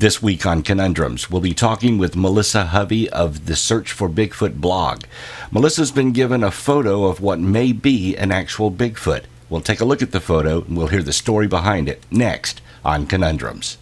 This week on Conundrums, we'll be talking with Melissa Hovey of the Search for Bigfoot blog. Melissa's been given a photo of what may be an actual Bigfoot. We'll take a look at the photo and we'll hear the story behind it next on Conundrums.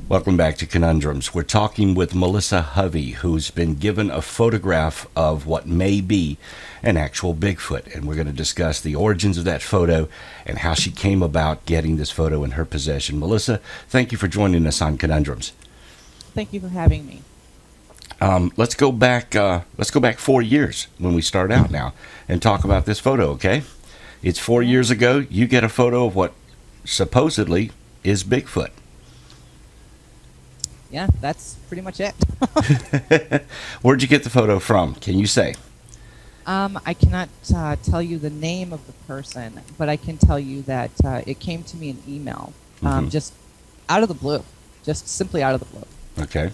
Welcome back to Conundrums. We're talking with Melissa Hovey, who's been given a photograph of what may be an actual Bigfoot. And we're going to discuss the origins of that photo and how she came about getting this photo in her possession. Melissa, thank you for joining us on Conundrums. Thank you for having me. Let's go back 4 years when we start out now and talk about this photo, okay? It's 4 years ago. You get a photo of what supposedly is Bigfoot. Yeah, that's pretty much it. Where'd you get the photo from? Can you say? I cannot tell you the name of the person, but I can tell you that it came to me in email, just out of the blue, just simply out of the blue. Okay.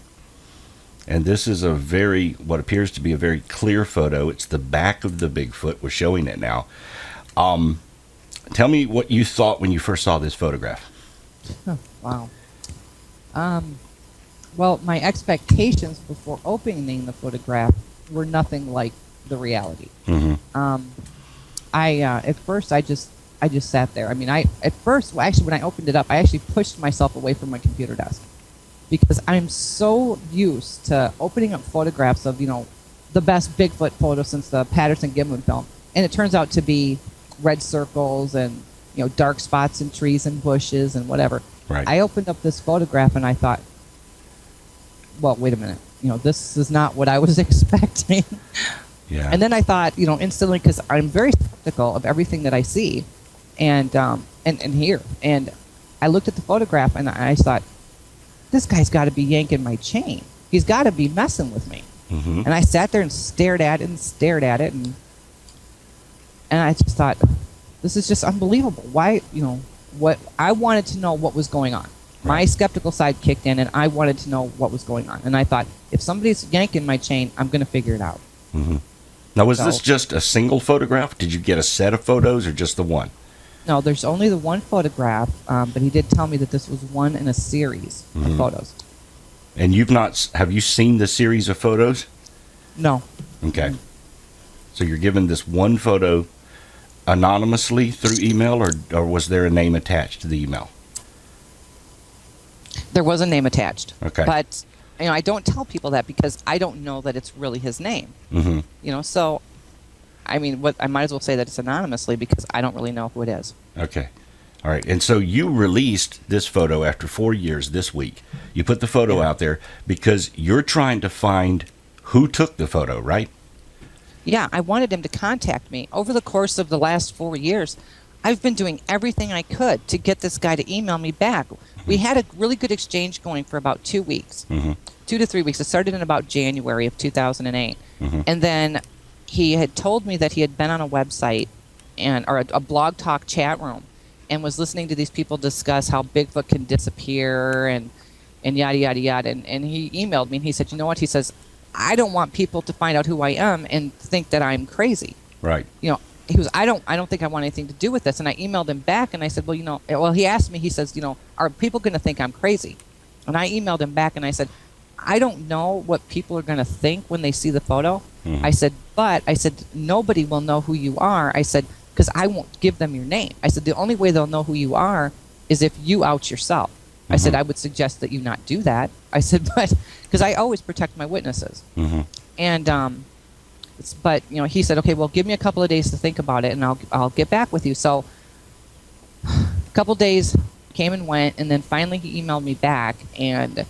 And this is what appears to be a very clear photo. It's the back of the Bigfoot. We're showing it now. Tell me what you thought when you first saw this photograph. Oh, wow. Well, my expectations before opening the photograph were nothing like the reality. At first I just sat there. I mean, when I opened it up, I actually pushed myself away from my computer desk because I'm so used to opening up photographs of, the best Bigfoot photo since the Patterson-Gimlin film, and it turns out to be red circles and dark spots in trees and bushes and whatever. Right. I opened up this photograph and I thought, well, wait a minute. This is not what I was expecting. Yeah. And then I thought, instantly, because I'm very skeptical of everything that I see and hear. And I looked at the photograph and I thought, this guy's got to be yanking my chain. He's got to be messing with me. And I sat there and stared at it and I just thought, this is just unbelievable. Why, what I wanted to know what was going on. My skeptical side kicked in, and I wanted to know what was going on. And I thought, if somebody's yanking my chain, I'm going to figure it out. Now, was this just a single photograph? Did you get a set of photos or just the one? No, there's only the one photograph, but he did tell me that this was one in a series of photos. And have you seen the series of photos? No. Okay. So you're given this one photo anonymously through email, or was there a name attached to the email? There was a name attached. Okay. But, I don't tell people that because I don't know that it's really his name. So, I might as well say that it's anonymously because I don't really know who it is. Okay. All right. And so you released this photo after 4 years this week. You put the photo out there because you're trying to find who took the photo, right? Yeah, I wanted him to contact me. Over the course of the last 4 years, I've been doing everything I could to get this guy to email me back. We had a really good exchange going for about 2 weeks, 2 to 3 weeks. It started in about January of 2008. And then he had told me that he had been on a website or a blog talk chat room and was listening to these people discuss how Bigfoot can disappear and yada, yada, yada. And he emailed me and he said, you know what? He says, I don't want people to find out who I am and think that I'm crazy. Right. He was, I don't think I want anything to do with this. And I emailed him back and I said, well, he asked me, he says, are people going to think I'm crazy? And I emailed him back and I said, I don't know what people are going to think when they see the photo. I said, but nobody will know who you are. I said, because I won't give them your name. I said, the only way they'll know who you are is if you out yourself. I said, I would suggest that you not do that. I said, but because I always protect my witnesses. And, but he said, okay, well, give me a couple of days to think about it, and I'll get back with you. So, a couple of days came and went, and then finally he emailed me back, and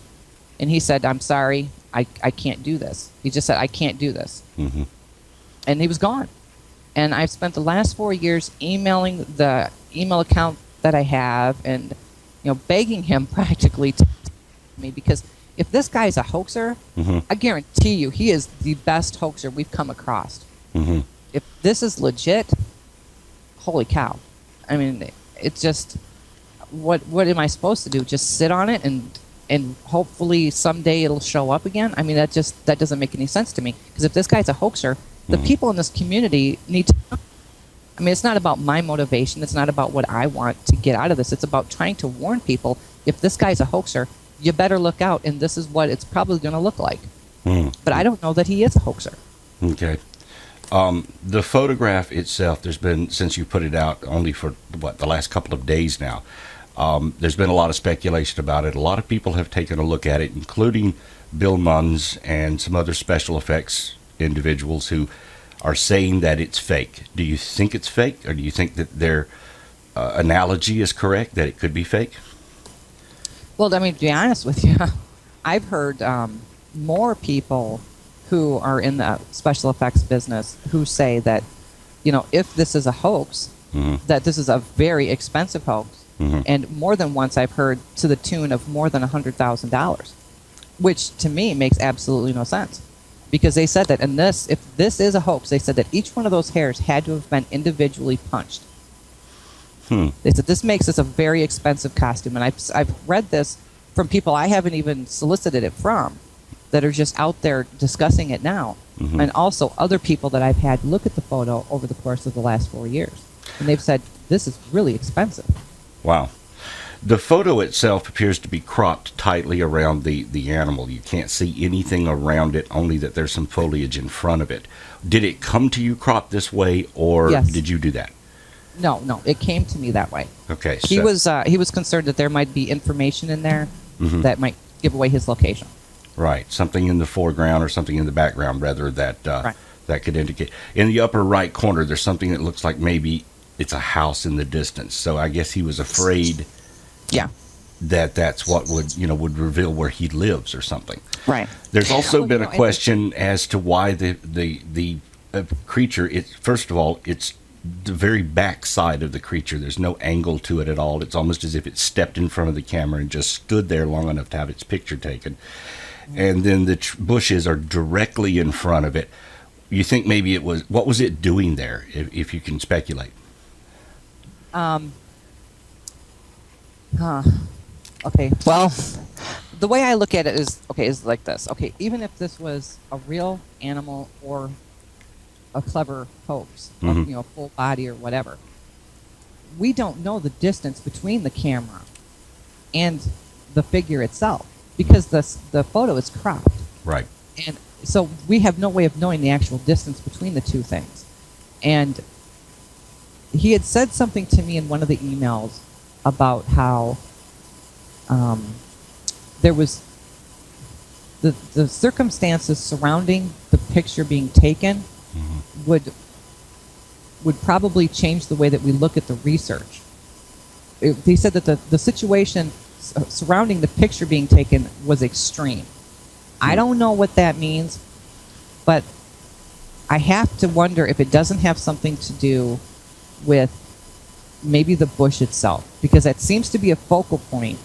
he said, I'm sorry, I can't do this. He just said, I can't do this, and he was gone. And I've spent the last 4 years emailing the email account that I have, and begging him practically to me, because if this guy's a hoaxer, I guarantee you he is the best hoaxer we've come across. If this is legit, holy cow! I mean, it's just what am I supposed to do? Just sit on it and hopefully someday it'll show up again? I mean, that doesn't make any sense to me, because if this guy's a hoaxer, the people in this community need to. I mean, it's not about my motivation. It's not about what I want to get out of this. It's about trying to warn people, if this guy's a hoaxer, you better look out, and this is what it's probably going to look like. But I don't know that he is a hoaxer. Okay. The photograph itself, there's been, since you put it out only for, the last couple of days now, there's been a lot of speculation about it. A lot of people have taken a look at it, including Bill Munns and some other special effects individuals who are saying that it's fake. Do you think it's fake, or do you think that their analogy is correct, that it could be fake? Well, I mean, to be honest with you, I've heard more people who are in the special effects business who say that, if this is a hoax, that this is a very expensive hoax. And more than once I've heard to the tune of more than $100,000, which to me makes absolutely no sense. Because they said that if this is a hoax, they said that each one of those hairs had to have been individually punched. They said this makes this a very expensive costume. And I've read this from people I haven't even solicited it from, that are just out there discussing it now. And also other people that I've had look at the photo over the course of the last 4 years. And they've said, this is really expensive. Wow. The photo itself appears to be cropped tightly around the animal. You can't see anything around it, only that there's some foliage in front of it. Did it come to you cropped this way, or Yes. did you do that? No, it came to me that way. Okay. He was concerned that there might be information in there that might give away his location. Right. Something in the foreground or something in the background, rather, that that could indicate. In the upper right corner, there's something that looks like maybe it's a house in the distance. So I guess he was afraid that's what would reveal where he lives or something. Right. There's also been a question as to why the creature, first of all, it's the very back side of the creature. There's no angle to it at all. It's almost as if it stepped in front of the camera and just stood there long enough to have its picture taken. And then the bushes are directly in front of it. You think maybe what was it doing there, if you can speculate? Okay. Well, the way I look at it is like this. Okay, even if this was a real animal or a clever hoax, full body or whatever, we don't know the distance between the camera and the figure itself, because the photo is cropped. Right. And so we have no way of knowing the actual distance between the two things. And he had said something to me in one of the emails about how there was the circumstances surrounding the picture being taken would probably change the way that we look at the research. He said that the situation surrounding the picture being taken was extreme. I don't know what that means, but I have to wonder if it doesn't have something to do with maybe the bush itself, because that seems to be a focal point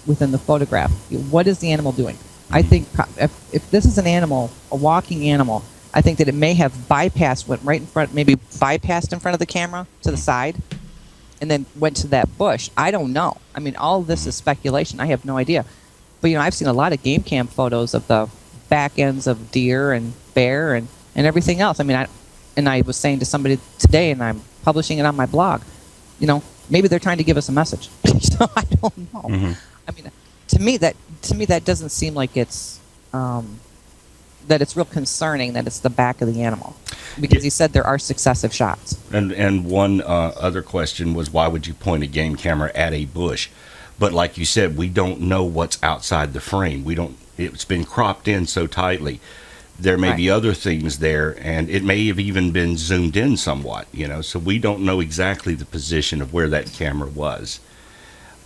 within the photograph. What is the animal doing? I think if this is an animal, a walking animal, I think that it may have went right in front, maybe bypassed in front of the camera to the side, and then went to that bush. I don't know. I mean, all of this is speculation. I have no idea. But, I've seen a lot of game cam photos of the back ends of deer and bear and everything else. I mean, I was saying to somebody today, and I'm publishing it on my blog, maybe they're trying to give us a message. I don't know. I mean, to me that doesn't seem like it's that it's real concerning that it's the back of the animal, because he said there are successive shots. And one other question was, why would you point a game camera at a bush? But like you said, we don't know what's outside the frame. It's been cropped in so tightly. There may be other things there, and it may have even been zoomed in somewhat, so we don't know exactly the position of where that camera was.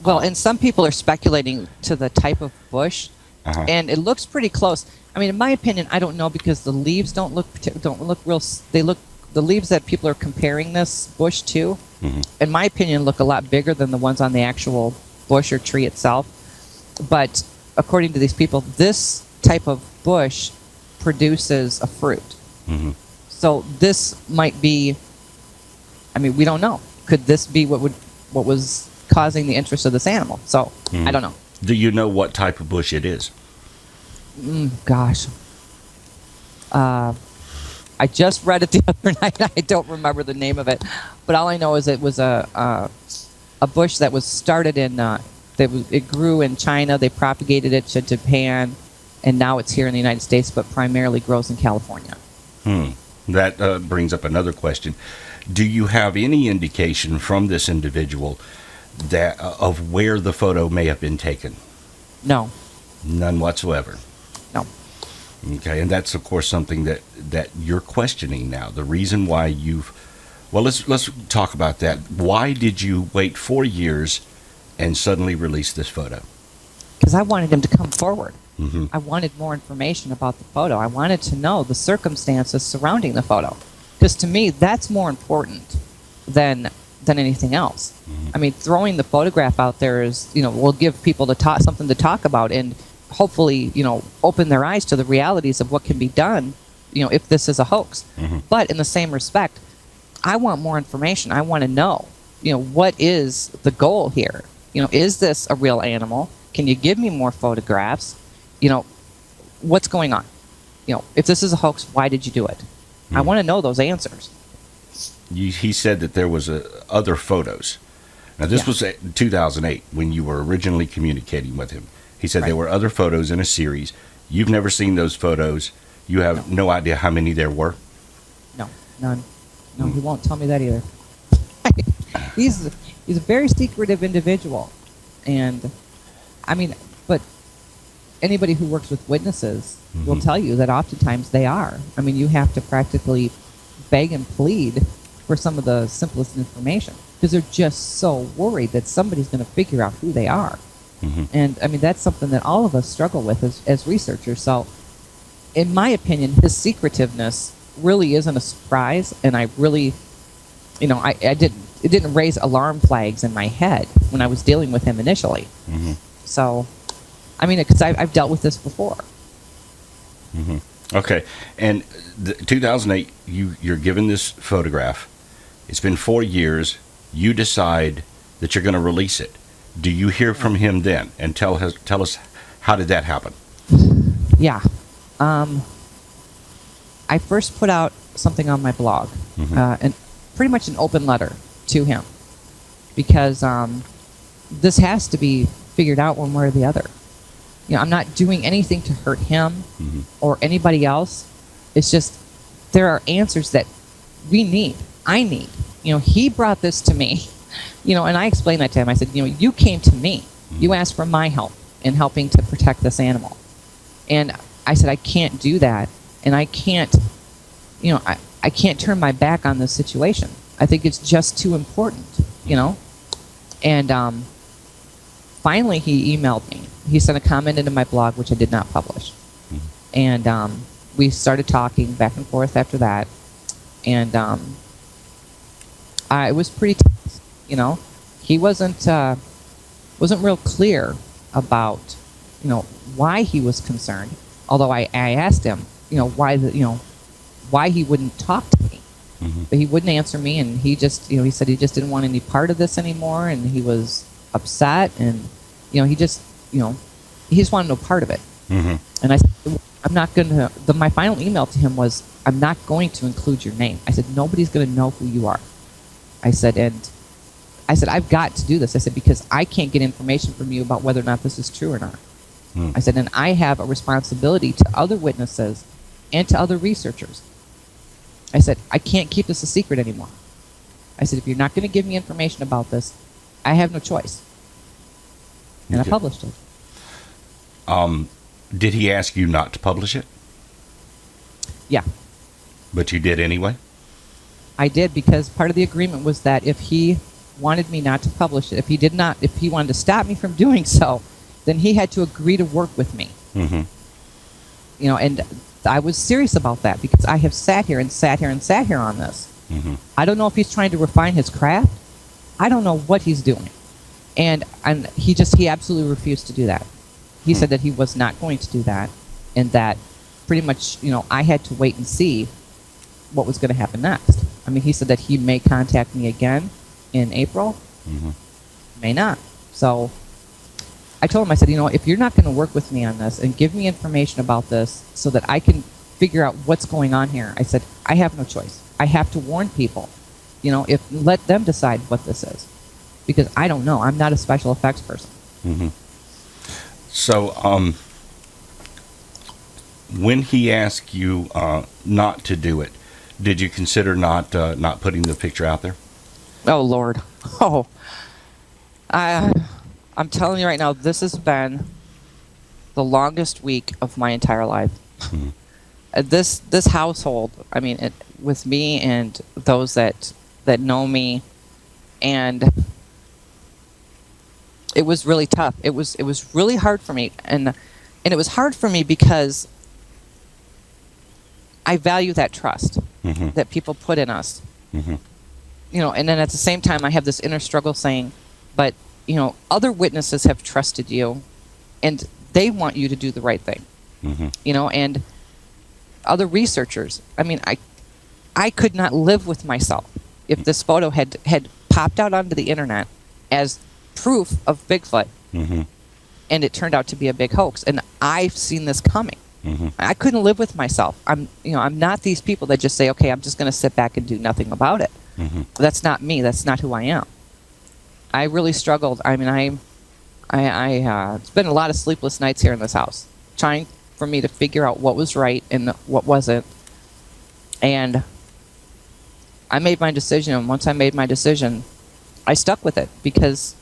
Well, and some people are speculating to the type of bush, and it looks pretty close. I mean, in my opinion, I don't know, because the leaves don't look real. The leaves that people are comparing this bush to in my opinion, look a lot bigger than the ones on the actual bush or tree itself. But according to these people, this type of bush produces a fruit. So this might be, I mean, we don't know. Could this be what was causing the interest of this animal? So I don't know. Do you know what type of bush it is? Gosh. I just read it the other night. I don't remember the name of it, but all I know is it was a bush that was started in. It grew in China. They propagated it to Japan, and now it's here in the United States, but primarily grows in California. That brings up another question. Do you have any indication from this individual that of where the photo may have been taken? No. None whatsoever. No. Okay, and that's of course something that you're questioning now. The reason why let's talk about that. Why did you wait 4 years and suddenly release this photo? Because I wanted him to come forward. I wanted more information about the photo. I wanted to know the circumstances surrounding the photo. Because to me, that's more important than anything else. I mean, throwing the photograph out there is, will give people something to talk about, and hopefully, open their eyes to the realities of what can be done, if this is a hoax. But in the same respect, I want more information. I want to know, what is the goal here? Is this a real animal? Can you give me more photographs? What's going on? If this is a hoax, why did you do it? I want to know those answers. He said that there was other photos. Now, this was 2008 when you were originally communicating with him. He said there were other photos in a series. You've never seen those photos. You have no idea how many there were? No, none. No, he won't tell me that either. He's a very secretive individual. And, I mean, but anybody who works with witnesses will tell you that oftentimes they are. I mean, you have to practically beg and plead for some of the simplest information because they're just so worried that somebody's going to figure out who they are. And, I mean, that's something that all of us struggle with as researchers. So, in my opinion, his secretiveness really isn't a surprise, and I really, it didn't raise alarm flags in my head when I was dealing with him initially. So, I mean, because I've dealt with this before. Okay, and 2008, you're given this photograph. It's been 4 years. You decide that you're going to release it. Do you hear from him then? And tell us, how did that happen? Yeah. I first put out something on my blog, and pretty much an open letter to him, because this has to be figured out one way or the other. I'm not doing anything to hurt him or anybody else. It's just there are answers that we need. I need. He brought this to me, and I explained that to him. I said, you came to me. You asked for my help in helping to protect this animal. And I said, I can't do that. And I can't, I can't turn my back on this situation. I think it's just too important, And finally, he emailed me. He sent a comment into my blog, which I did not publish. And we started talking back and forth after that. And it was pretty tense, He wasn't real clear about, why he was concerned. Although I asked him, why he wouldn't talk to me. But he wouldn't answer me, and he just, he said he just didn't want any part of this anymore, and he was upset, and he just wanted no part of it. And I said, I'm not going to. My final email to him was, I'm not going to include your name. I said, nobody's going to know who you are. I said, I've got to do this. I said, because I can't get information from you about whether or not this is true or not. I said, and I have a responsibility to other witnesses and to other researchers. I said, I can't keep this a secret anymore. I said, if you're not going to give me information about this, I have no choice. And I published it. Did he ask you not to publish it? Yeah. But you did anyway? I did, because part of the agreement was that if he wanted me not to publish it, if he wanted to stop me from doing so, then he had to agree to work with me. And I was serious about that, because I have sat here on this. I don't know if he's trying to refine his craft, I don't know what he's doing. And he absolutely refused to do that. He said that he was not going to do that, and that pretty much, I had to wait and see what was going to happen next. I mean, he said that he may contact me again in April, may not. So I told him, I said, if you're not going to work with me on this and give me information about this so that I can figure out what's going on here, I said, I have no choice. I have to warn people. Let them decide what this is, because I don't know. I'm not a special effects person. So, when he asked you not to do it, did you consider not putting the picture out there? Oh Lord! Oh, I'm telling you right now, this has been the longest week of my entire life. This household, I mean, with me and those that know me, and it was really tough. It was really hard for me, and it was hard for me because I value that trust that people put in us. And then at the same time, I have this inner struggle saying, but other witnesses have trusted you, and they want you to do the right thing. And other researchers. I mean, I could not live with myself if this photo had popped out onto the internet as proof of Bigfoot, and it turned out to be a big hoax. And I've seen this coming. I couldn't live with myself. I'm not these people that just say, okay, I'm just going to sit back and do nothing about it. That's not me. That's not who I am. I really struggled. I mean, it's been a lot of sleepless nights here in this house, trying for me to figure out what was right and what wasn't. And I made my decision, and once I made my decision, I stuck with it, because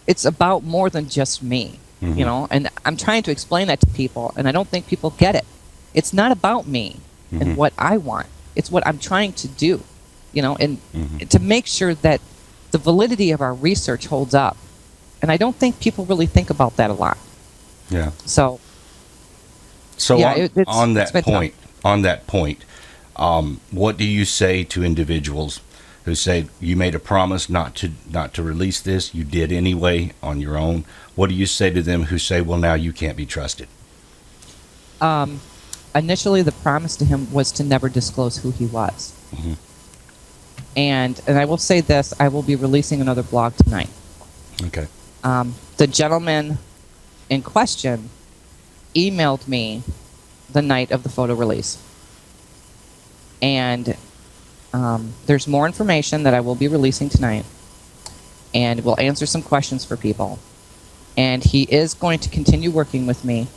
it's about more than just me, and I'm trying to explain that to people, and I don't think people get it. It's not about me and what I want. It's what I'm trying to do, and to make sure that the validity of our research holds up. And I don't think people really think about that a lot. Yeah. So yeah, on that point, what do you say to individuals who say you made a promise not to release this, you did anyway on your own? What do you say to them who say, well, now you can't be trusted? Initially, the promise to him was to never disclose who he was. And I will say this, I will be releasing another blog tonight. Okay. The gentleman in question emailed me the night of the photo release. And there's more information that I will be releasing tonight. And we'll answer some questions for people. And he is going to continue working with me.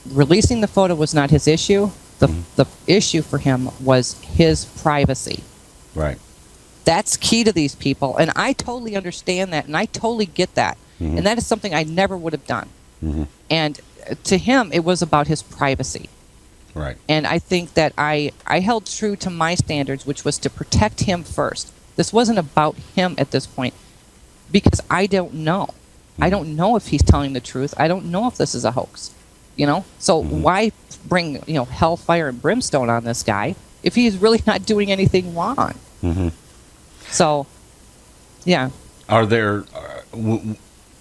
Releasing the photo was not his issue. The issue for him was his privacy. Right. That's key to these people. And I totally understand that, and I totally get that. And that is something I never would have done. And to him, it was about his privacy. Right. And I think that I held true to my standards, which was to protect him first. This wasn't about him at this point, because I don't know. I don't know if he's telling the truth. I don't know if this is a hoax. So why bring hellfire and brimstone on this guy if he's really not doing anything wrong? So, yeah. Are there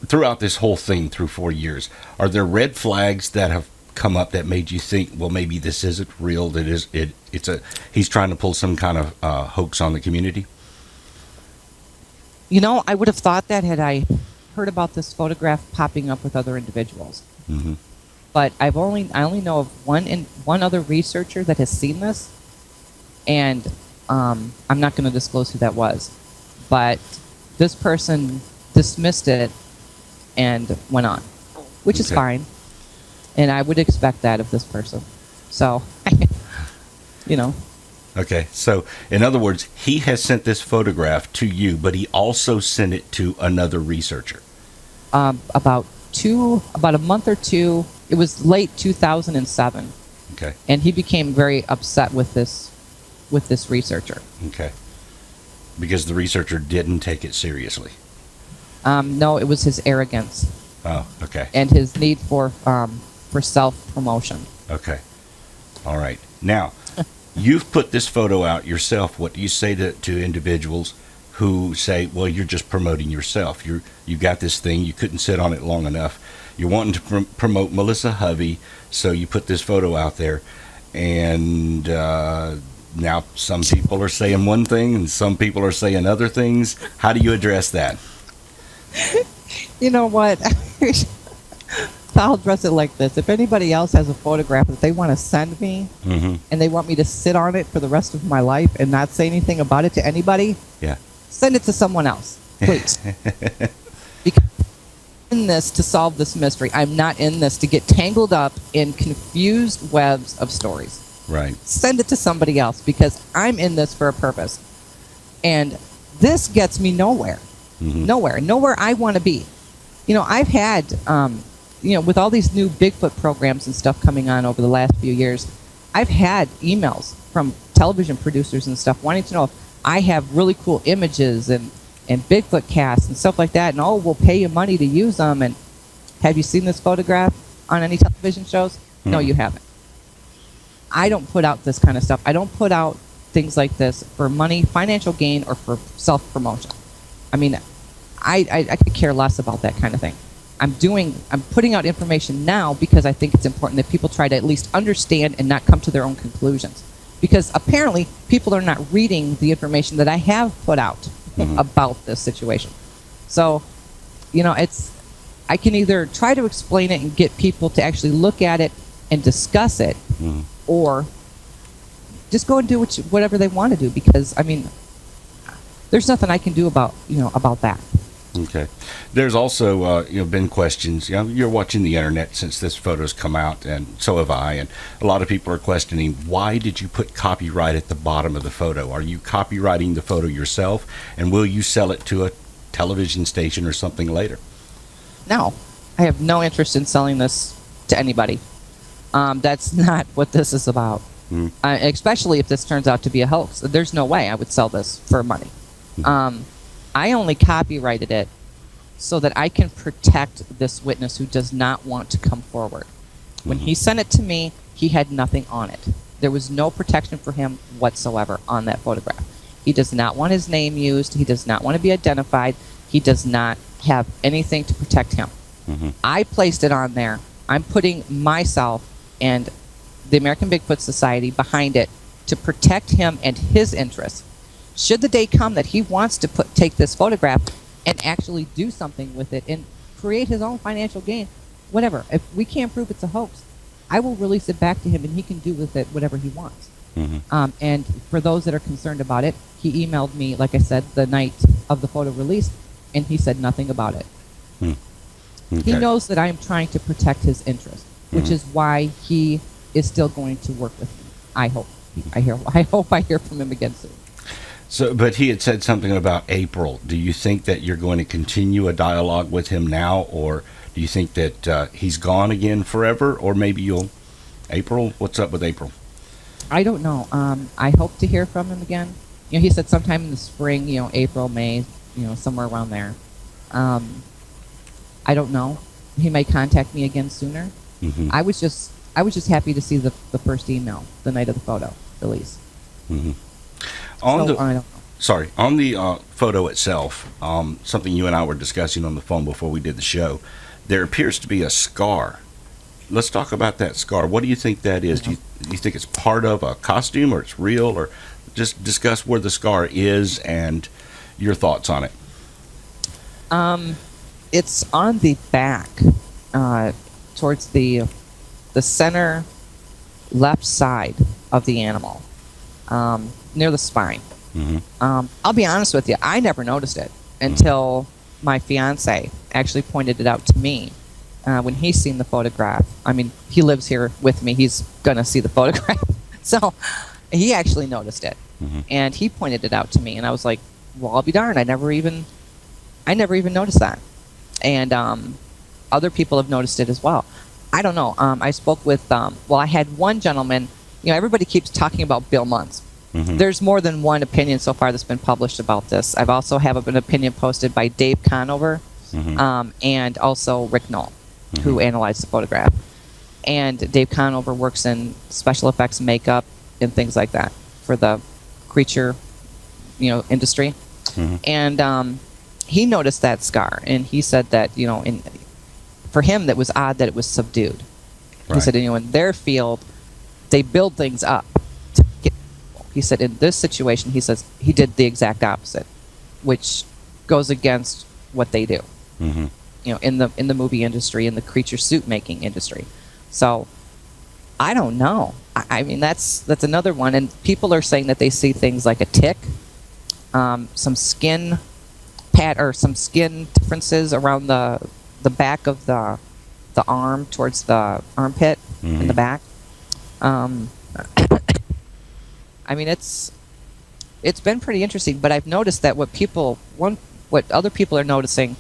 throughout this whole thing, through 4 years, are there red flags that have come up that made you think, well, maybe this isn't real? He's trying to pull some kind of hoax on the community? I would have thought that had I heard about this photograph popping up with other individuals. But I only know of one other researcher that has seen this, and I'm not going to disclose who that was. But this person dismissed it and went on, which is fine. And I would expect that of this person. So, Okay, so in other words, he has sent this photograph to you, but he also sent it to another researcher. About a month or two. It was late 2007. Okay. And he became very upset with this researcher. Okay. Because the researcher didn't take it seriously. No, it was his arrogance. Oh, okay. And his need for self-promotion. Okay. All right. Now, you've put this photo out yourself. What do you say to individuals who say, well, you're just promoting yourself. You got this thing, you couldn't sit on it long enough. You're wanting to promote Melissa Hovey, so you put this photo out there, and now some people are saying one thing and some people are saying other things. How do you address that? You know what? I'll address it like this. If anybody else has a photograph that they want to send me Mm-hmm. and they want me to sit on it for the rest of my life and not say anything about it to anybody, Yeah. send it to someone else, please. Because I'm in this to solve this mystery. I'm not in this to get tangled up in confused webs of stories. Right. Send it to somebody else because I'm in this for a purpose. And this gets me nowhere. Mm-hmm. Nowhere I want to be. You know, I've had, with all these new Bigfoot programs and stuff coming on over the last few years, I've had emails from television producers and stuff wanting to know if I have really cool images and Bigfoot casts and stuff like that, and we'll pay you money to use them. And have you seen this photograph on any television shows? Mm-hmm. No, you haven't. I don't put out this kind of stuff. I don't put out things like this for money, financial gain, or for self-promotion. I mean, I could care less about that kind of thing. I'm putting out information now because I think it's important that people try to at least understand and not come to their own conclusions. Because apparently people are not reading the information that I have put out Mm-hmm. about this situation. So, I can either try to explain it and get people to actually look at it and discuss it, Mm-hmm. or just go and do whatever they want to do. Because I mean, there's nothing I can do about that. Okay. There's also, been questions. You're watching the internet since this photo's come out, and so have I. And a lot of people are questioning, why did you put copyright at the bottom of the photo? Are you copyrighting the photo yourself, and will you sell it to a television station or something later? No, I have no interest in selling this to anybody. That's not what this is about. Mm. Especially if this turns out to be a hoax. There's no way I would sell this for money. I only copyrighted it so that I can protect this witness who does not want to come forward. When he sent it to me, he had nothing on it. There was no protection for him whatsoever on that photograph. He does not want his name used. He does not want to be identified. He does not have anything to protect him. Mm-hmm. I placed it on there. I'm putting myself and the American Bigfoot Society behind it to protect him and his interests. Should the day come that he wants to take this photograph and actually do something with it and create his own financial gain, whatever. If we can't prove it's a hoax, I will release it back to him and he can do with it whatever he wants. Mm-hmm. And for those that are concerned about it, he emailed me, like I said, the night of the photo release, and he said nothing about it. Okay. He knows that I am trying to protect his interest, which is why he is still going to work with me. I hope. I hope I hear from him again soon. So, but he had said something about April. Do you think that you're going to continue a dialogue with him now, or do you think that he's gone again forever, or maybe you'll... April? What's up with April? I don't know. I hope to hear from him again. He said sometime in the spring, April, May, somewhere around there. I don't know. He may contact me again sooner. Mm-hmm. I was just happy to see the first email the night of the photo release. Mm-hmm. I don't know. Sorry, on the photo itself, something you and I were discussing on the phone before we did the show, there appears to be a scar. Let's talk about that scar. What do you think that is? Yeah. Do you think it's part of a costume, or it's real, or just discuss where the scar is and your thoughts on it? It's on the back, towards the center left side of the animal, near the spine. Mm-hmm. I'll be honest with you, I never noticed it until my fiance actually pointed it out to me when he's seen the photograph. I mean, he lives here with me. He's going to see the photograph. So he actually noticed it. Mm-hmm. And he pointed it out to me. And I was like, well, I'll be darned. I never even noticed that. And other people have noticed it as well. I don't know. I spoke with, I had one gentleman. Everybody keeps talking about Bill Munns. Mm-hmm. There's more than one opinion so far that's been published about this. I've also have an opinion posted by Dave Conover, Mm-hmm. and also Rick Knoll, who analyzed the photograph. And Dave Conover works in special effects, makeup, and things like that for the creature, industry. And he noticed that scar, and he said that, for him, that was odd that it was subdued. He said, in their field, they build things up to get. He said, in this situation, he says he did the exact opposite, which goes against what they do. In the movie industry, in the creature suit making industry. So I don't know. I mean, that's another one. And people are saying that they see things like a tick, some skin some skin differences around the back of the arm towards the armpit in the back. I mean, it's been pretty interesting, but I've noticed that what other people are noticing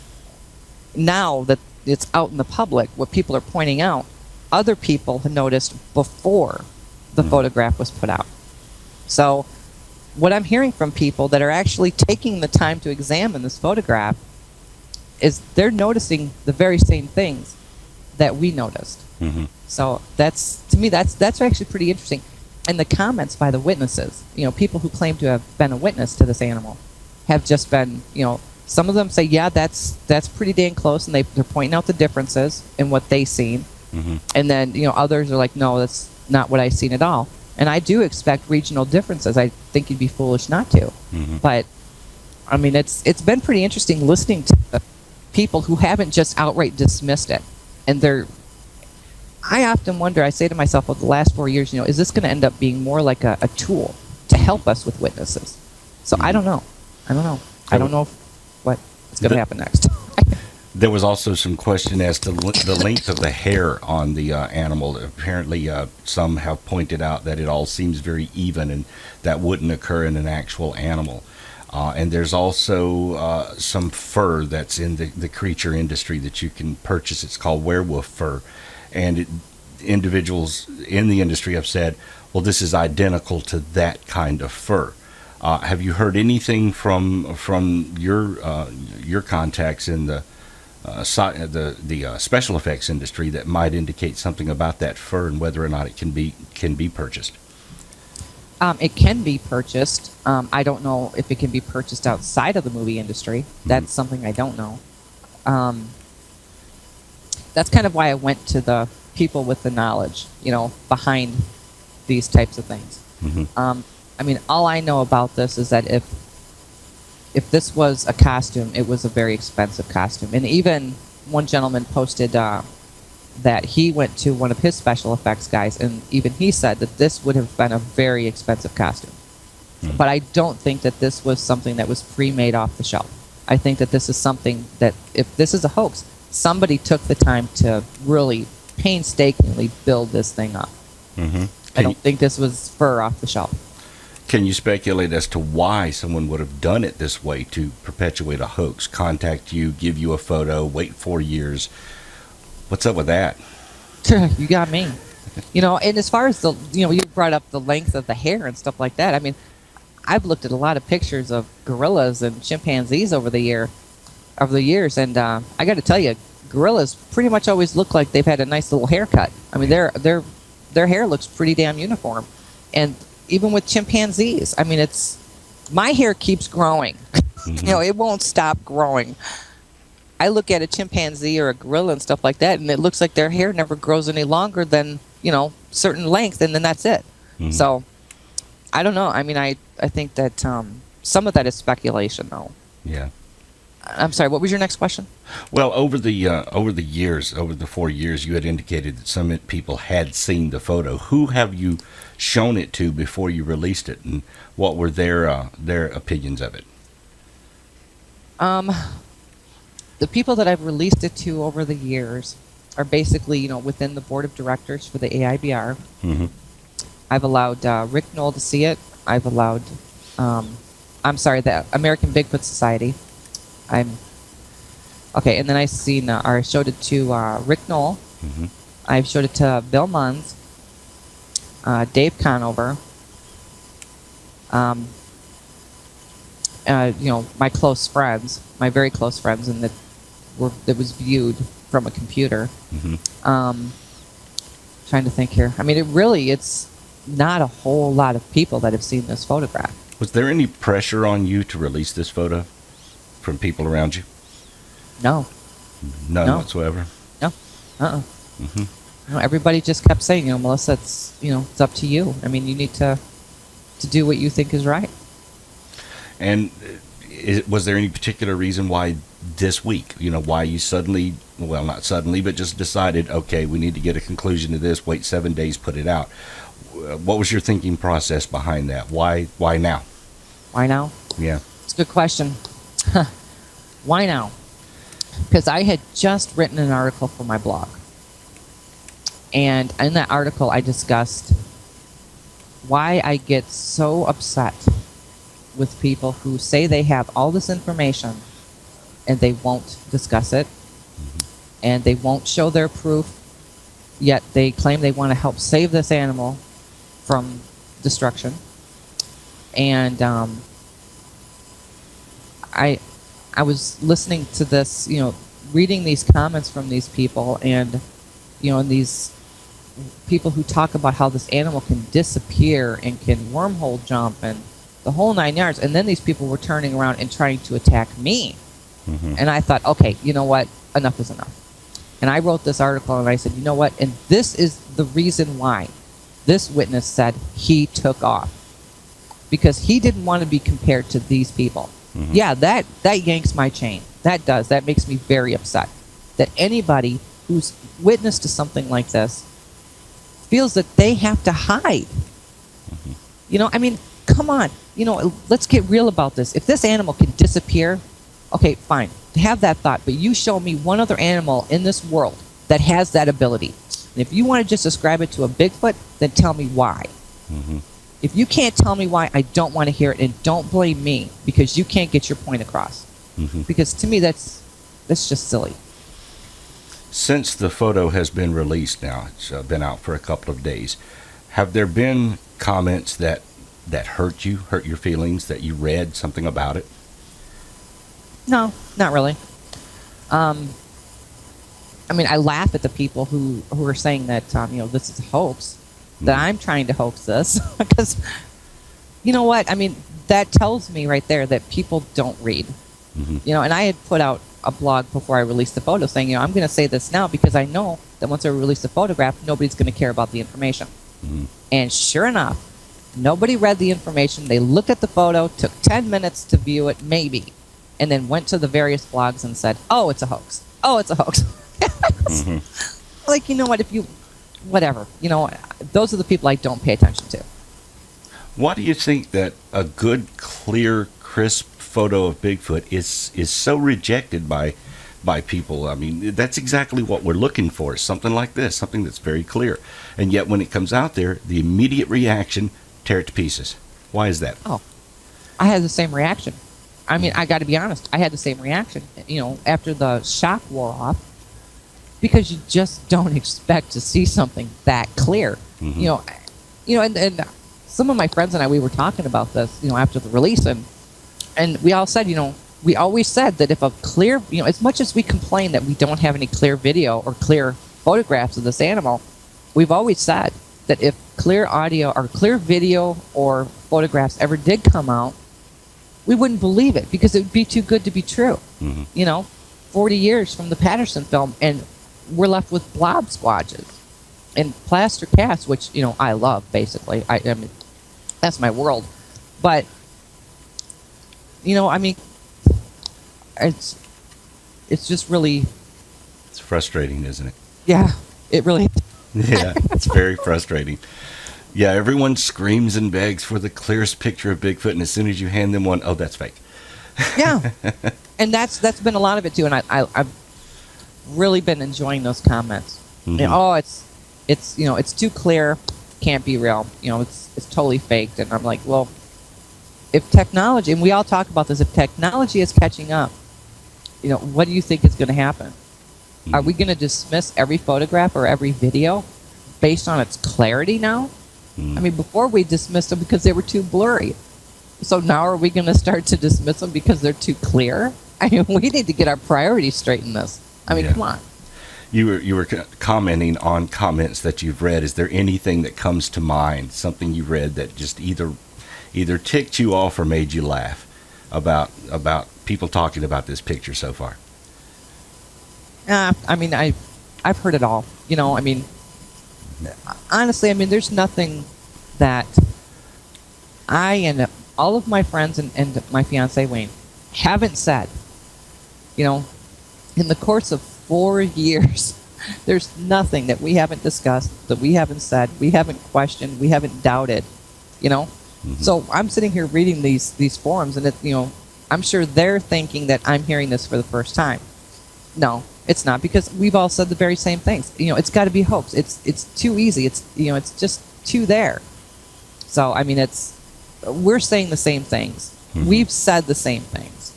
now that it's out in the public, what people are pointing out, other people had noticed before the photograph was put out. So what I'm hearing from people that are actually taking the time to examine this photograph is they're noticing the very same things that we noticed. So to me, that's actually pretty interesting. And the comments by the witnesses, people who claim to have been a witness to this animal, have just been, some of them say, yeah, that's pretty dang close, and they're pointing out the differences in what they seen. And then, others are like, no, that's not what I seen at all. And I do expect regional differences. I think you'd be foolish not to. But I mean, it's been pretty interesting listening to the people who haven't just outright dismissed it. And I often wonder, I say to myself, over the last 4 years, is this going to end up being more like a tool to help us with witnesses? So I don't know. I don't know what's going to happen next. There was also some question as to the length of the hair on the animal. Apparently, some have pointed out that it all seems very even, and that wouldn't occur in an actual animal. And there's also some fur that's in the creature industry that you can purchase. It's called werewolf fur. And individuals in the industry have said, well, this is identical to that kind of fur. Have you heard anything from your contacts in the special effects industry that might indicate something about that fur and whether or not it can be purchased? It can be purchased. I don't know if it can be purchased outside of the movie industry. That's something I don't know. That's kind of why I went to the people with the knowledge, behind these types of things. I mean, all I know about this is that if this was a costume, it was a very expensive costume. And even one gentleman posted that he went to one of his special effects guys, and even he said that this would have been a very expensive costume. But I don't think that this was something that was pre-made off the shelf. I think that this is something that, if this is a hoax, somebody took the time to really painstakingly build this thing up. I don't think this was fur off the shelf. Can you speculate as to why someone would have done it this way to perpetuate a hoax? Contact you, give you a photo, wait 4 years. What's up with that? You got me. And as far as you brought up the length of the hair and stuff like that. I mean, I've looked at a lot of pictures of gorillas and chimpanzees over the years, and I got to tell you, gorillas pretty much always look like they've had a nice little haircut. I mean, their hair looks pretty damn uniform, and even with chimpanzees, I mean, my hair keeps growing. It won't stop growing. I look at a chimpanzee or a gorilla and stuff like that, and it looks like their hair never grows any longer than, certain length, and then that's it. So, I don't know. I mean, I think that some of that is speculation, though. Yeah. I'm sorry, what was your next question? Well, over the 4 years, you had indicated that some people had seen the photo. Who have you shown it to before you released it, and what were their opinions of it? The people that I've released it to over the years are basically, within the board of directors for the AIBR. I've allowed Rick Knoll to see it. I've allowed, the American Bigfoot Society. And then I showed it to Rick Knoll. I've showed it to Bill Munns, Dave Conover, my close friends, my very close friends, and that was viewed from a computer. Trying to think here. I mean, it's not a whole lot of people that have seen this photograph. Was there any pressure on you to release this photo from people around you? No. None No. whatsoever. No. No, everybody just kept saying, Melissa, it's up to you. I mean, you need to do what you think is right. And was there any particular reason why this week, why you suddenly, well, not suddenly, but just decided, okay, we need to get a conclusion to this, wait 7 days, put it out? What was your thinking process behind that? Why now? Why now? Yeah. It's a good question. Why now? Because I had just written an article for my blog. And in that article, I discussed why I get so upset with people who say they have all this information and they won't discuss it, and they won't show their proof, yet they claim they want to help save this animal from destruction. And I was listening to this, reading these comments from these people, and and these people who talk about how this animal can disappear and can wormhole jump and the whole 9 yards, and then these people were turning around and trying to attack me. And I thought, okay, you know what, enough is enough. And I wrote this article and I said, you know what, and this is the reason why this witness said he took off, because he didn't want to be compared to these people. Yeah, that yanks my chain. That makes me very upset that anybody who's witness to something like this feels that they have to hide. I mean, come on. Let's get real about this. If this animal can disappear, okay, fine. Have that thought. But you show me one other animal in this world that has that ability. And if you want to just ascribe it to a Bigfoot, then tell me why. If you can't tell me why, I don't want to hear it. And don't blame me because you can't get your point across. Because to me, that's just silly. Since the photo has been released now, it's been out for a couple of days, have there been comments that hurt your feelings, that you read something about it? No, not really. I mean, I laugh at the people who are saying that, this is a hoax, that I'm trying to hoax this, because, you know what? I mean, that tells me right there that people don't read. And I had put out a blog before I released the photo saying, I'm going to say this now because I know that once I release the photograph, nobody's going to care about the information. And sure enough, nobody read the information. They looked at the photo, took 10 minutes to view it, maybe, and then went to the various blogs and said, oh, it's a hoax. Oh, it's a hoax. Like, you know what, whatever. Those are the people I don't pay attention to. Why do you think that a good, clear, crisp photo of Bigfoot is so rejected by people? I mean, that's exactly what we're looking for, something like this, something that's very clear. And yet when it comes out there, the immediate reaction, tear it to pieces. Why is that? Oh, I had the same reaction. I mean, I got to be honest. I had the same reaction, after the shock wore off, because you just don't expect to see something that clear. And some of my friends and I, we were talking about this, after the release, and we all said, we always said that if a clear, as much as we complain that we don't have any clear video or clear photographs of this animal, we've always said that if clear audio or clear video or photographs ever did come out, we wouldn't believe it because it would be too good to be true. 40 years from the Patterson film, and we're left with blob squatches and plaster casts, which, I love, basically. I mean, that's my world. But, I mean, it's just really... It's frustrating, isn't it? Yeah, it really... Yeah, it's very frustrating. Yeah, everyone screams and begs for the clearest picture of Bigfoot, and as soon as you hand them one, oh, that's fake. Yeah, and that's been a lot of it too, and I've really been enjoying those comments. It's too clear, can't be real. It's totally faked, and I'm like, well, if technology, and we all talk about this, if technology is catching up, what do you think is going to happen? Are we going to dismiss every photograph or every video based on its clarity now? I mean, before we dismissed them because they were too blurry. So now are we going to start to dismiss them because they're too clear? I mean, we need to get our priorities straight in this. I mean, come on. You were commenting on comments that you've read. Is there anything that comes to mind, something you read that just either either ticked you off or made you laugh about people talking about this picture so far? I mean, I've heard it all. You know, I mean, honestly, I mean, there's nothing that I and all of my friends and my fiance Wayne haven't said. You know, in the course of 4 years, there's nothing that we haven't discussed, that we haven't said, we haven't questioned, we haven't doubted. You know, so I'm sitting here reading these forums, and I'm sure they're thinking that I'm hearing this for the first time. No, it's not, because we've all said the very same things. You know, it's got to be a hoax. It's too easy. It's just too there. So I mean, we're saying the same things. We've said the same things.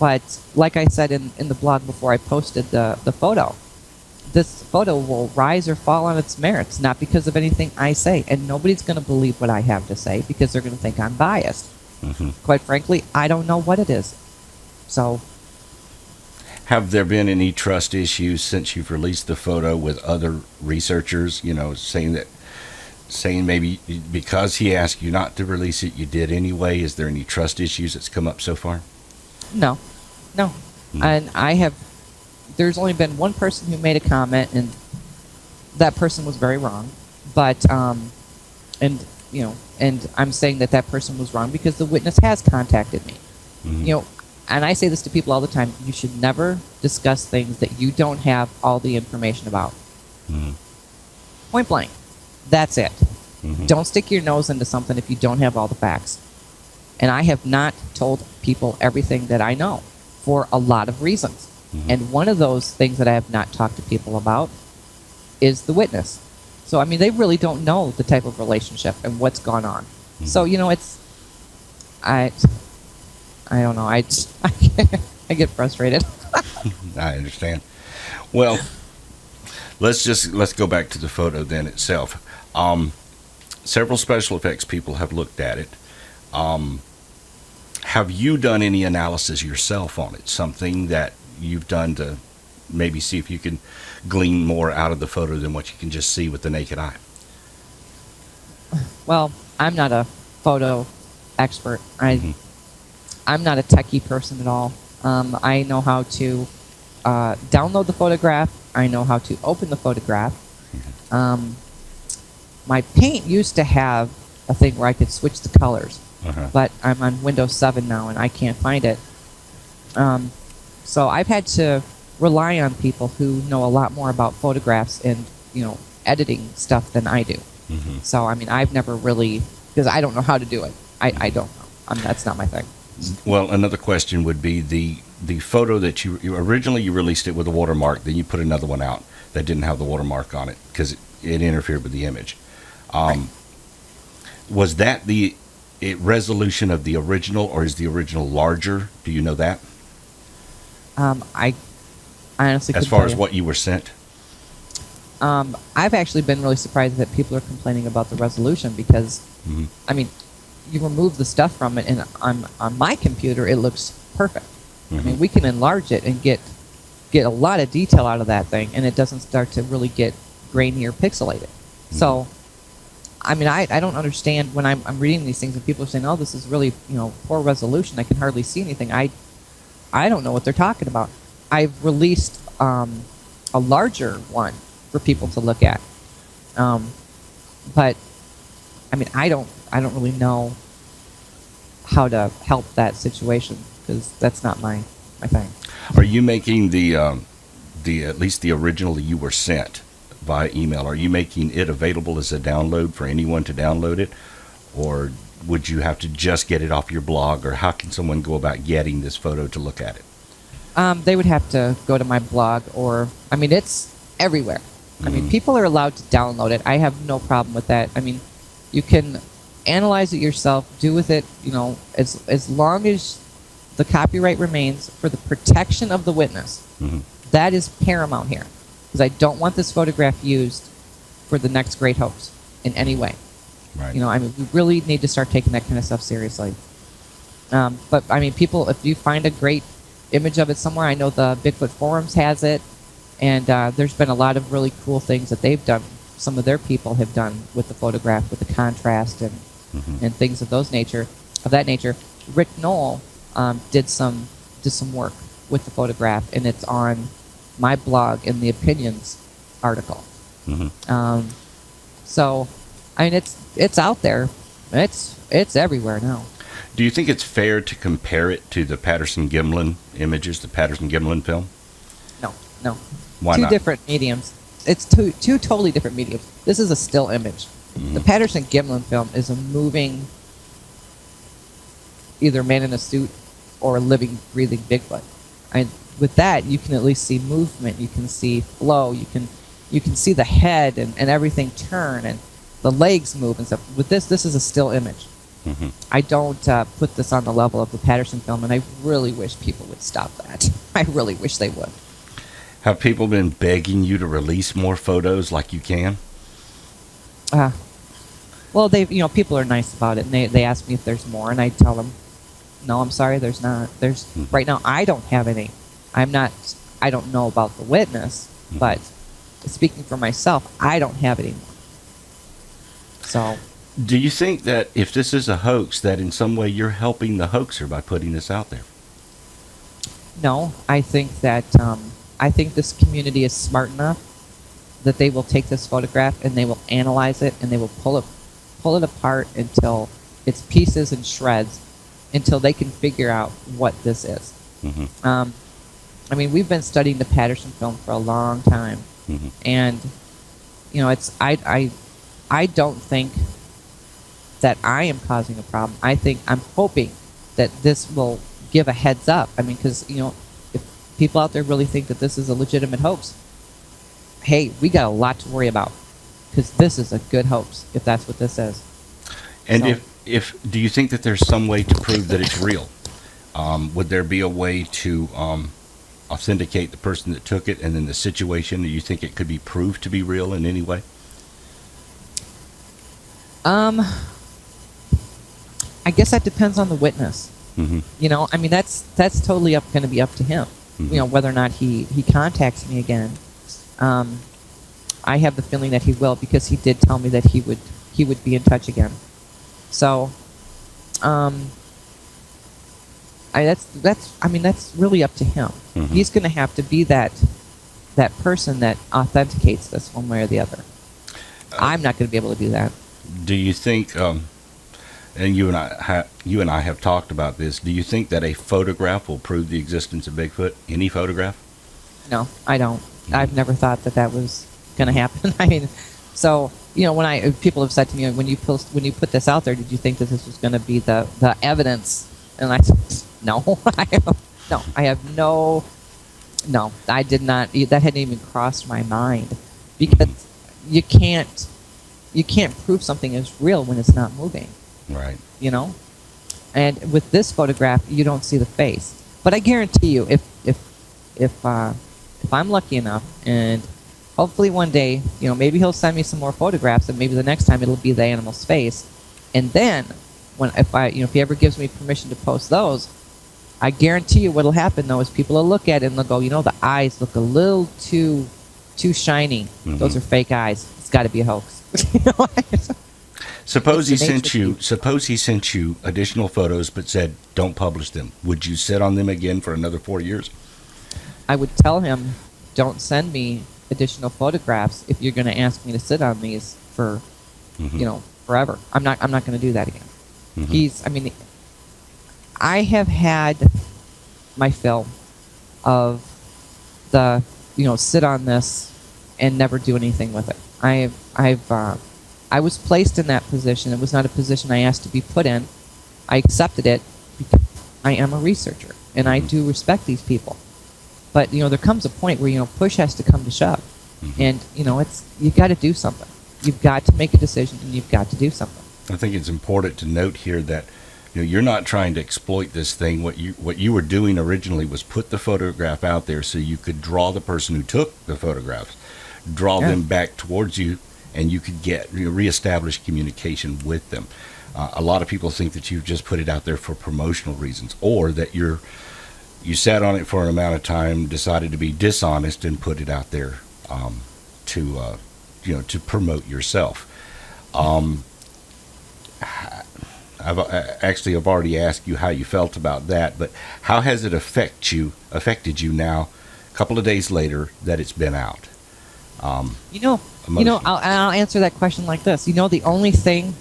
But like I said in the blog before I posted the photo, this photo will rise or fall on its merits, not because of anything I say. And nobody's going to believe what I have to say because they're going to think I'm biased. Quite frankly, I don't know what it is. So, have there been any trust issues since you've released the photo with other researchers, you know, saying maybe because he asked you not to release it, you did anyway? Is there any trust issues that's come up so far? No. And there's only been one person who made a comment, and that person was very wrong. But, and I'm saying that person was wrong because the witness has contacted me. You know, and I say this to people all the time: you should never discuss things that you don't have all the information about. Point blank. That's it. Don't stick your nose into something if you don't have all the facts. And I have not told people everything that I know for a lot of reasons. And one of those things that I have not talked to people about is the witness. So, I mean, they really don't know the type of relationship and what's gone on. So, you know, I don't know. I get frustrated. I understand. Well, let's go back to the photo then itself. Several special effects people have looked at it. Have you done any analysis yourself on it? Something that you've done to maybe see if you can glean more out of the photo than what you can just see with the naked eye? Well, I'm not a photo expert. I'm not a techie person at all. I know how to download the photograph. I know how to open the photograph. My Paint used to have a thing where I could switch the colors, but I'm on Windows 7 now, and I can't find it. So I've had to rely on people who know a lot more about photographs and, editing stuff than I do. So, I mean, I've never really, because I don't know how to do it. I don't know. That's not my thing. Well, another question would be the photo that you originally you released it with a watermark, then you put another one out that didn't have the watermark on it because it interfered with the image. Was that the resolution of the original, or is the original larger? Do you know that? I honestly, as far as what you were sent. I've actually been really surprised that people are complaining about the resolution because, I mean, you remove the stuff from it, and on my computer it looks perfect. I mean, we can enlarge it and get a lot of detail out of that thing, and it doesn't start to really get grainy or pixelated. So, I mean, I don't understand when I'm reading these things and people are saying, "Oh, this is really poor resolution. I can hardly see anything." I don't know what they're talking about. I've released a larger one for people to look at, but I mean, I don't really know how to help that situation because that's not my thing. Are you making the at least the original that you were sent via email? Are you making it available as a download for anyone to download it, or would you have to just get it off your blog, or how can someone go about getting this photo to look at it? They would have to go to my blog, or I mean, it's everywhere. I mean, people are allowed to download it. I have no problem with that. I mean, you can analyze it yourself, do with it, as long as the copyright remains for the protection of the witness. That is paramount here, because I don't want this photograph used for the next great hoax in any way. Right. I mean, we really need to start taking that kind of stuff seriously. But I mean, people, if you find a great image of it somewhere, I know the Bigfoot forums has it, and there's been a lot of really cool things that they've done. Some of their people have done with the photograph, with the contrast, and and things of that nature. Rick Knoll did some work with the photograph, and it's on my blog in the opinions article. So, I mean, it's out there. It's everywhere now. Do you think it's fair to compare it to the Patterson-Gimlin images, the Patterson-Gimlin film? No. Why Two not? different mediums. It's two totally different mediums. This is a still image. The Patterson-Gimlin film is a moving, either man in a suit or a living, breathing Bigfoot. And with that, you can at least see movement. You can see flow. You can see the head and everything turn and the legs move and stuff. With this is a still image. I don't put this on the level of the Patterson film, and I really wish people would stop that. I really wish they would. Have people been begging you to release more photos like you can? Well, people are nice about it, and they ask me if there's more, and I tell them, no, I'm sorry, there's not. Right now, I don't have any. I don't know about the witness, but speaking for myself, I don't have any more. So, do you think that if this is a hoax, that in some way you're helping the hoaxer by putting this out there? no, I think that I think this community is smart enough that they will take this photograph and they will analyze it and they will pull it apart until it's pieces and shreds until they can figure out what this is. I mean, we've been studying the Patterson film for a long time, and I don't think that I am causing a problem. I'm hoping that this will give a heads up. I mean, because if people out there really think that this is a legitimate hoax, hey, we got a lot to worry about, because this is a good hoax if that's what this is. And So- if do you think that there's some way to prove that it's real? Would there be a way to authenticate the person that took it and then the situation? Do you think it could be proved to be real in any way? I guess that depends on the witness. I mean, that's totally going to be up to him. Whether or not he contacts me again. I have the feeling that he will, because he did tell me that he would be in touch again. So, that's really up to him. He's going to have to be that person that authenticates this one way or the other. I'm not going to be able to do that. Do you think, and you and I have talked about this, do you think that a photograph will prove the existence of Bigfoot? Any photograph? No, I don't. I've never thought that was going to happen. I mean, so when people have said to me, when you put this out there, did you think that this was going to be the evidence? And I said, no, I did not. That hadn't even crossed my mind, because you can't prove something is real when it's not moving. Right. And with this photograph, you don't see the face. But I guarantee you, if I'm lucky enough, and hopefully one day, maybe he'll send me some more photographs, and maybe the next time it'll be the animal's face. And then, if he ever gives me permission to post those, I guarantee you what'll happen though is people will look at it and they'll go, the eyes look a little too shiny. Those are fake eyes. It's got to be a hoax. Suppose he sent you additional photos but said don't publish them. Would you sit on them again for another 4 years? I would tell him, don't send me additional photographs if you're going to ask me to sit on these for, forever. I'm not going to do that again. I have had my fill of the, sit on this and never do anything with it. I was placed in that position. It was not a position I asked to be put in. I accepted it because I am a researcher, and I do respect these people. But, there comes a point where, push has to come to shove. And, you've got to do something. You've got to make a decision, and you've got to do something. I think it's important to note here that you're not trying to exploit this thing. What you were doing originally was put the photograph out there so you could draw the person who took the photographs, draw them back towards you, and you could get reestablish communication with them. A lot of people think that you've just put it out there for promotional reasons, or that you sat on it for an amount of time, decided to be dishonest, and put it out there to promote yourself. I've already asked you how you felt about that, but how has it affected you now, a couple of days later that it's been out? Emotionally. I'll answer that question like this. The only thing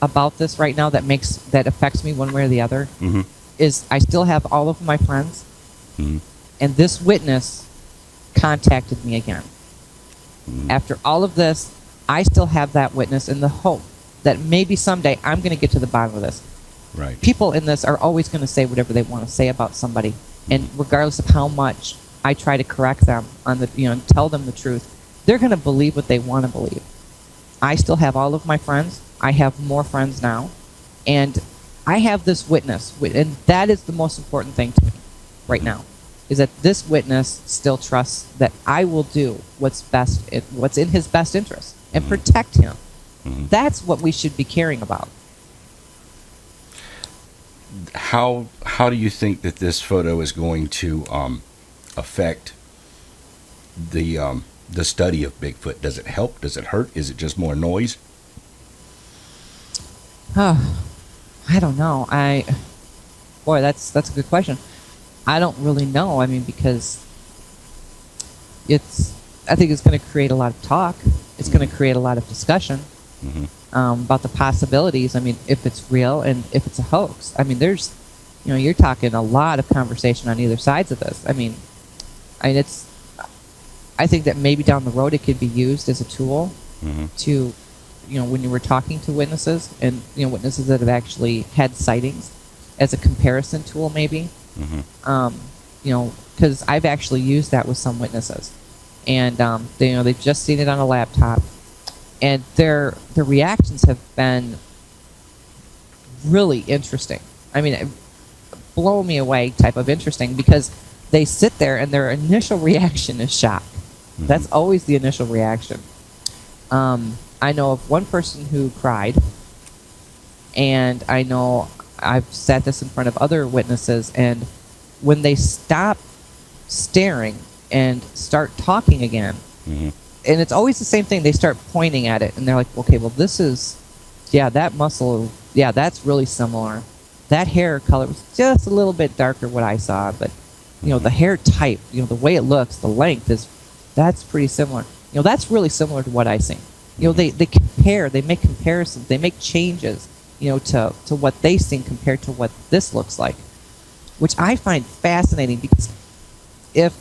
about this right now that affects me one way or the other Mm-hmm. is I still have all of my friends, Mm-hmm. and this witness contacted me again. Mm-hmm. After all of this, I still have that witness in the hope that maybe someday I'm going to get to the bottom of this. Right. People in this are always going to say whatever they want to say about somebody, and regardless of how much I try to correct them on and tell them the truth, they're going to believe what they want to believe. I still have all of my friends. I have more friends now, and I have this witness, and that is the most important thing to me right now, is that this witness still trusts that I will do what's in his best interest and protect him. Mm-hmm. That's what we should be caring about. How do you think that this photo is going to affect the study of Bigfoot? Does it help? Does it hurt? Is it just more noise? I don't know. Boy, that's a good question. I don't really know. I mean, because I think it's going to create a lot of talk. It's going to create a lot of discussion Mm-hmm. about the possibilities. I mean, if it's real and if it's a hoax. I mean, you're talking a lot of conversation on either sides of this. I think that maybe down the road it could be used as a tool Mm-hmm. to, when you were talking to witnesses and, witnesses that have actually had sightings, as a comparison tool maybe. Mm-hmm. Because I've actually used that with some witnesses, and they've just seen it on a laptop, and their reactions have been really interesting. I mean, blow me away type of interesting, because they sit there and their initial reaction is shock. Mm-hmm. That's always the initial reaction. I know of one person who cried, and I know I've said this in front of other witnesses, and when they stop staring and start talking again, Mm-hmm. and it's always the same thing, they start pointing at it, and they're like, okay, well, that muscle, that's really similar. That hair color was just a little bit darker what I saw, but, the hair type, the way it looks, the length that's pretty similar. That's really similar to what I seen. They compare, they make comparisons, they make changes, to what they seen compared to what this looks like, which I find fascinating, because if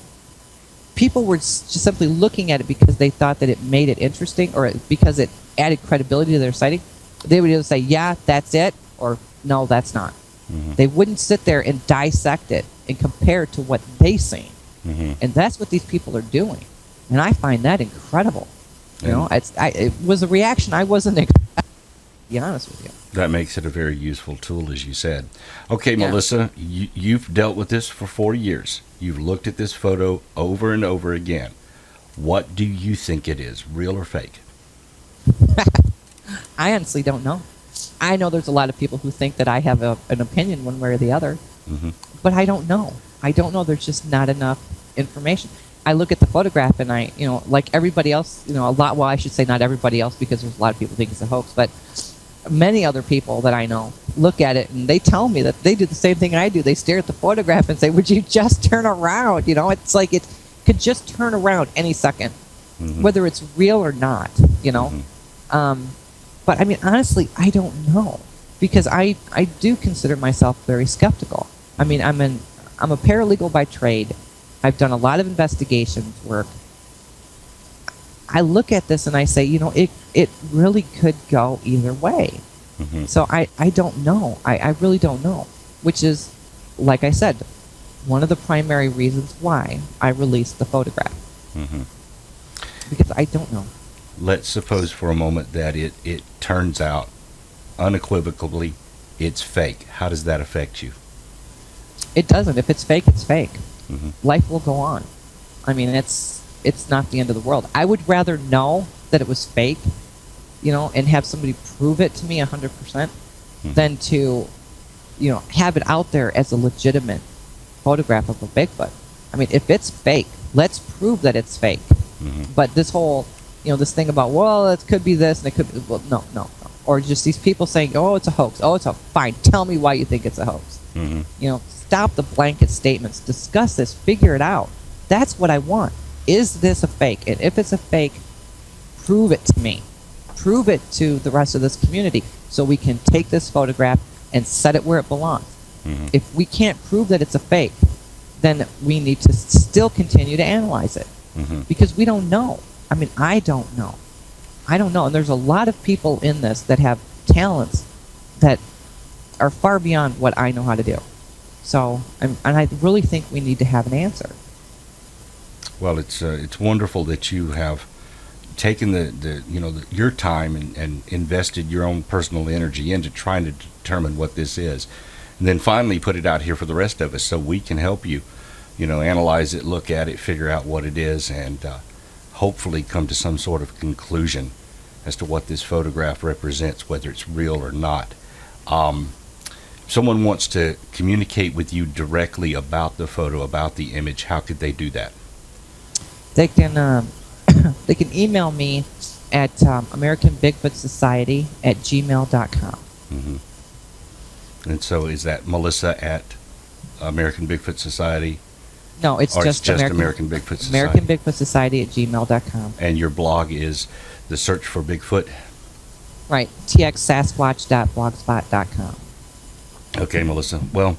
people were just simply looking at it because they thought that it made it interesting, or because it added credibility to their sighting, they would either say, yeah, that's it, or no, that's not. Mm-hmm. They wouldn't sit there and dissect it and compare it to what they seen. Mm-hmm. And that's what these people are doing. And I find that incredible. It was a reaction I wasn't expecting, to be honest with you. That makes it a very useful tool, as you said. Okay, Yeah. Melissa, you've dealt with this for 4 years. You've looked at this photo over and over again. What do you think it is, real or fake? I honestly don't know. I know there's a lot of people who think that I have an opinion one way or the other, Mm-hmm. but I don't know. I don't know. There's just not enough information. I look at the photograph and I, like everybody else, well, I should say not everybody else, because there's a lot of people who think it's a hoax, but many other people that I know look at it and they tell me that they do the same thing I do. They stare at the photograph and say, would you just turn around? It's like it could just turn around any second, Mm-hmm. whether it's real or not, Mm-hmm. But I mean, honestly, I don't know, because I do consider myself very skeptical. I mean, I'm a paralegal by trade. I've done a lot of investigations work. I look at this and I say, it really could go either way. Mm-hmm. So I don't know. I really don't know, which is, like I said, one of the primary reasons why I released the photograph. Mm-hmm. Because I don't know. Let's suppose for a moment that it turns out unequivocally it's fake. How does that affect you? It doesn't. If it's fake, it's fake. Mm-hmm. Life will go on. I mean, it's not the end of the world. I would rather know that it was fake, and have somebody prove it to me 100%, Mm-hmm. than to, have it out there as a legitimate photograph of a Bigfoot. I mean, if it's fake, let's prove that it's fake. Mm-hmm. But this whole, this thing about, well, it could be this and it could be, well, no. or just these people saying, "Oh, it's a hoax. Oh, it's a fine. Tell me why you think it's a hoax." Mm-hmm. You know, stop the blanket statements. Discuss this. Figure it out. That's what I want. Is this a fake? And if it's a fake, prove it to me. Prove it to the rest of this community so we can take this photograph and set it where it belongs. Mm-hmm. If we can't prove that it's a fake, then we need to still continue to analyze it Mm-hmm. because we don't know. I mean, I don't know. I don't know. And there's a lot of people in this that have talents that are far beyond what I know how to do. So, and I really think we need to have an answer. Well, it's wonderful that you have taken your time and invested your own personal energy into trying to determine what this is, and then finally put it out here for the rest of us so we can help you, analyze it, look at it, figure out what it is, and hopefully come to some sort of conclusion as to what this photograph represents, whether it's real or not. If someone wants to communicate with you directly about the photo, about the image, how could they do that? They can they can email me at American Bigfoot Society at gmail.com. Mm-hmm. And so is that Melissa at American Bigfoot Society? No, it's just American Bigfoot Society. American Bigfoot Society at gmail.com. And your blog is The Search for Bigfoot? Right, txsasquatch.blogspot.com. Okay, Melissa. Well,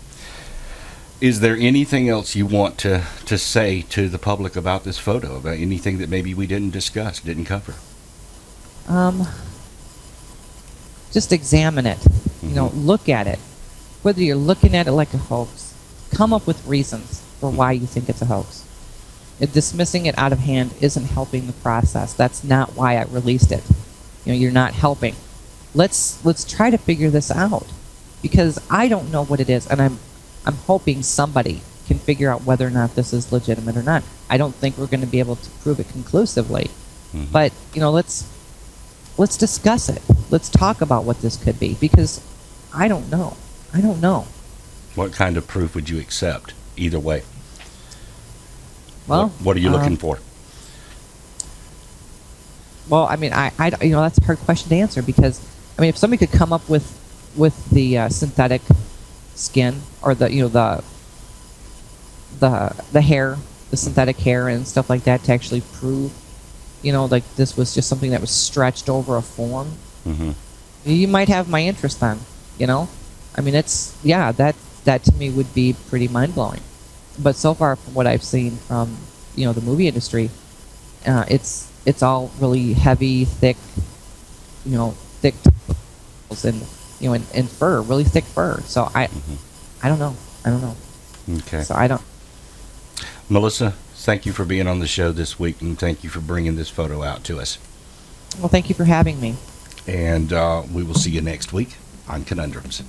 is there anything else you want to say to the public about this photo, about anything that maybe we didn't discuss, didn't cover? Just examine it. Mm-hmm. Look at it. Whether you're looking at it like a hoax, come up with reasons for why you think it's a hoax. Dismissing it out of hand isn't helping the process. That's not why I released it. You're not helping. Let's try to figure this out, because I don't know what it is, and I'm hoping somebody can figure out whether or not this is legitimate or not. I don't think we're going to be able to prove it conclusively, Mm-hmm. but let's discuss it. Let's talk about what this could be, because I don't know. I don't know. What kind of proof would you accept either way? Well, what are you looking for? Well, I mean, I that's a hard question to answer, because I mean, if somebody could come up with the synthetic skin, or the hair, the synthetic hair and stuff like that, to actually prove, like this was just something that was stretched over a form, Mm-hmm. you might have my interest then. I mean, that to me would be pretty mind blowing. But so far, from what I've seen from the movie industry, it's all really heavy, thick, thick and and fur, really thick fur. So Mm-hmm. I don't know. Okay. So I don't. Melissa, thank you for being on the show this week, and thank you for bringing this photo out to us. Well, thank you for having me. And we will see you next week on Conundrums.